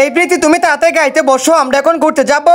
এই প্রীতি তুমি তাড়াতাড়ি গাড়িতে বসো, আমরা এখন ঘুরতে যাব।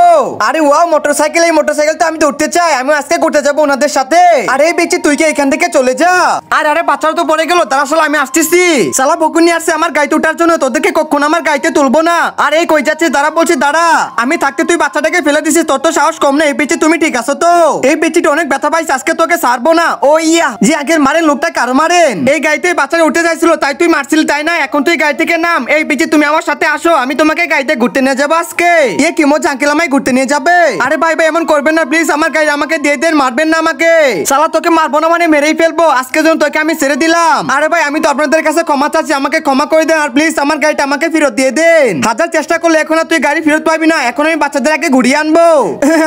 আরে ওয়াও মোটরসাইকেল, এই মোটরসাইকেল তো আমি উঠতে চাই, আমি আজকে ঘুরতে যাবো ওনাদের সাথে। আরে এই বেচি তুই কি এখান থেকে চলে যা। আরে বাচ্চারা তো পড়ে গেল, তারা আসলে আমি আসতেছি। শালা বকুনি আসছে আমার গাড়িতে ওঠার জন্য, তোদেরকে কখনো আমার গাড়িতে তুলবো না। আর এই কই যাচ্ছে দাঁড়া, বলছি দাঁড়া। আমি থাকতে তুই বাচ্চাটাকে ফেলে দিছিস, তোর তো সাহস কম না। এই বেচি তুমি ঠিক আছো তো? এই বেচিটা অনেক ব্যথা পাইছে, আজকে তোকে ছাড়বো না। ও ইয়া, যে আগের মারেন লোকটা কারো মারেন। এই গাড়িতে বাচ্চারা উঠে যাইছিল তাই তুই মারছিলি তাই না? এখন তুই গাড়ি থেকে নাম। এই বেচি তুমি আমার সাথে আসো, আমি তোমাকে গাড়িতে ঘুরতে নিয়ে যাবো আজকে। এ কি মজা, আঙ্কেল আমায় ঘুরতে নিয়ে যাবে? আরে ভাই ভাই এমন করবেন না প্লিজ, আমার গাড়ি আমাকে দিয়ে দেন, মারবেন না আমাকে। শালা তোকে মারবো না মানে মেরেই ফেলবো, আজকে জন্য তোকে আমি ছেড়ে দিলাম। আরে ভাই আমি তো আপনাদের কাছে ক্ষমা চাচ্ছি, আমাকে ক্ষমা করে দেন আর প্লিজ আমার গাড়িটা আমাকে ফেরত দিয়ে দেন। হাজার চেষ্টা করলে এখন আর তুই গাড়ি ফেরত পাবি না, এখন আমি বাচ্চাদের আগে ঘুরিয়ে আনবো।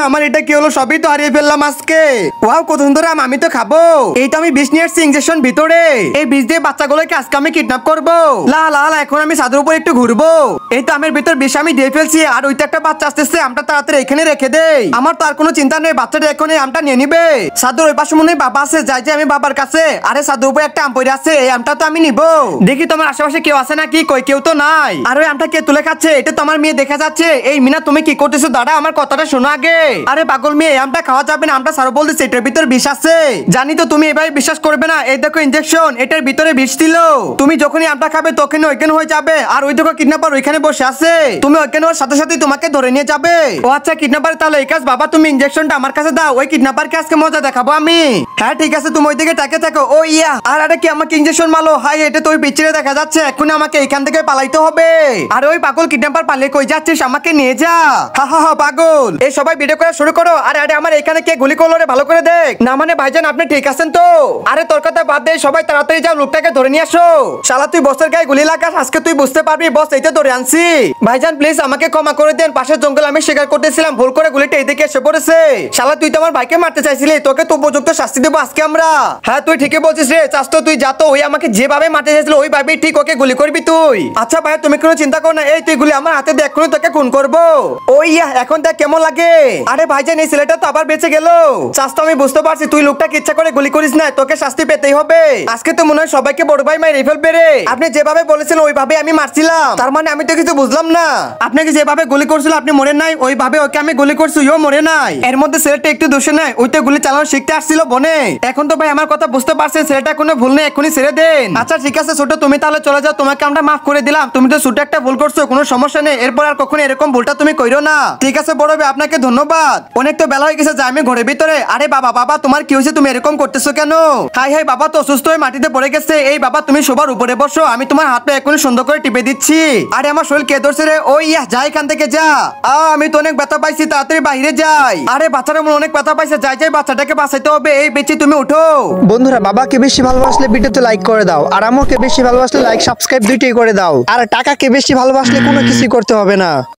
আমার এটা কি হলো, সবই তো হারিয়ে ফেললাম আজকে। ওয়াও কত সুন্দর আম, আমি তো খাবো। এই তো আমি বিষ নিয়ে আসছি ইনজেকশন ভিতরে, এই বিষ দিয়ে বাচ্চাগুলোকে আজকে আমি কিডন্যাপ করবো। লা লা লা, এখন আমি ছাদের উপর একটু ঘুরবো। এই তো আমের ভিতর বিষ আমি দিয়ে ফেলছি, আর ওইটা একটা বাচ্চা আসতেছে, আমটা তাড়াতাড়ি এখানে রেখে দেই। আমার তো আর কোনো চিন্তা নেই, বাচ্চাটা এখন এই আমটা নিয়ে নিবে। সাদুর ওই পাশে মনে হয় বাবা আছে, যাই যে আমি বাবার কাছে। আরে সাদুর উপরে একটা আম পড়ে আছে, এই আমটা তো আমি নিবো। দেখি তোমার আশেপাশে কেউ আছে নাকি, কই কেউ তো নাই। আর ওই আমটা কে তুলে খাচ্ছে, এটা তো আমার মেয়ে দেখা যাচ্ছে। এই মিনা তুমি কি করতেছো, দাঁড়া আমার কথাটা শোনো আগে। আরে পাগল মেয়ে, আমটা খাওয়া যাবে না, আমটা সারো বলতেছে এটার ভিতরে বিষ আছে। জানি তো তুমি এভাবে বিশ্বাস করবে না, এই দেখো ইনজেকশন, এটার ভিতরে বিষ ছিল। তুমি যখনই আমটা খাবে তখনই ওইখানে হয়ে যাবে। আর ওই দেখো কিডন্যাপার ওইখানে বসে আছে, তুমি ওইখানে ওর সাথে সাথে তোমাকে ধরে নিয়ে যাবে। ও আচ্ছা কিডন্যাপার তাহলে এই কাজ, বাবা তুমি ইনজেকশনটা আমার কাছে দাও, ওই কিডন্যাপারকে আজকে মজা দেখাবো আমি। হ্যাঁ ঠিক আছে, তুমি ওইদিকে তাকে থাকো। ও ইয়া, আর আরে কি আমাকে ইনজেকশন মারলো, হাই এটা তো ওই পিছনে দেখা যাচ্ছে। এখন আমাকে এখান থেকে পালাইতে হবে। আর ওই পাগল কিডন্যাপার পালিয়ে কই যাচ্ছিস, আমাকে নিয়ে যা। হা হা হা পাগল, এই সবাই ভিডিও করা শুরু করো। আরে আরে আমার এখানে কে গুলি করলো রে, ভালো করে দেখ না। মানে ভাইজান আপনি ঠিক আছেন তো? আরে তোর কথা বাদ দে, সবাই তাড়াতাড়ি যাও, লোকটাকে ধরে নিয়ে আসো। শালা তুই বসের গায়ে গুলি লাগাস, আজকে তুই বুঝতে পারবি বস এইটা ধরে আনছি। ভাইজান প্লিজ আমাকে ক্ষমা করে দেন, পাশের জঙ্গল আমি শিকার করতেছিলাম, ভুল করে গুলিটা এদিকে এসে পড়েছে। শালা তুই তো আমার ভাইকে মারতে চাইছিলি, তোকে তো উপযুক্ত শাস্তি দেবো আজকে আমরা। হ্যাঁ তুই ঠিকই বলছিস রে, চাস্তো তুই যা তো, ওই আমাকে যেভাবে মারতে চাইছিল ওইভাবেই ঠিক ওকে গুলি করবি তুই। আচ্ছা ভাই তুমি কোনো চিন্তা করো না, এই তুই গুলি আমার হাতে দে, এক্ষুনি তোকে খুন করবো। ওই এখন দেখ কেমন লাগে। আরে ভাইজান এই ছেলেটা তো আবার বেঁচে গেল। চাস্তো আমি বুঝতে পারছি তুই লোকটাকে ইচ্ছা করে গুলি করিস না, তোকে শাস্তি পেতেই হবে। আজকে তো মনে হয় সবাইকে বড় ভাই মাইরে ফেলবে রে। আপনি যেভাবে বলেছিলেন ওইভাবে আমি মারছিলাম, তার মানে আমি তো কিছু বুঝলাম না। আপনাকে যেভাবে গুলি করছিল আপনি মরে নাই, ওইভাবে ওকে আমি গুলি করছি, ও মরে নাই। এর মধ্যে ছেলেটা একটু দোষে নাই, ওই তো গুলি চালানো শিখতে আসছিল বনে। এখন তো ভাই আমার কথা বুঝতে পারছেন, ছেলেটা কোনো ভুল নেই, এখনই ছেড়ে দেন। আচ্ছা ঠিক আছে ছোট, তুমি তাহলে চলে যাও, তোমাকে আমরা মাফ করে দিলাম। তুমি তো ছোট একটা ভুল করছো, কোনো সমস্যা নেই, এরপর আর কখনো এরকম ভুলটা তুমি কইরো না। ঠিক আছে বড় ভাই, আপনাকে ধন্যবাদ। অনেক তো বেলা হয়ে গেছে, যাই আমি ঘরের ভিতরে। আরে বাবা বাবা তোমার কি হয়েছে, তুমি এরকম করতেছো কেন? হাই হাই বাবা তো অসুস্থ হয়ে মাটিতে পড়ে গেছে। এই বাবা তুমি সবার উপরে বসো, আমি তোমার হাতটা এখনই সুন্দর করে টিপে দিচ্ছি। আরে আমার শরীর কে ধরছে রে? ওই ইয়া, যা এখান থেকে যা। আমি তো অনেক ব্যথা পাইছি, তাড়াতাড়ি বাইরে যাই। আরে বাচ্চাটা মনে অনেক ব্যথা পাইছে, যাই যাই বাচ্চাটাকে বাঁচাইতে হবে। এই বেচি তুমি উঠো। বন্ধুরা বাবাকে বেশি ভালোবাসলে ভিডিওতে লাইক করে দাও, আর আমাকে বেশি ভালোবাসলে লাইক সাবস্ক্রাইব দুইটাই করে দাও। আর টাকাকে বেশি ভালোবাসলে কোনো কিছু করতে হবে না।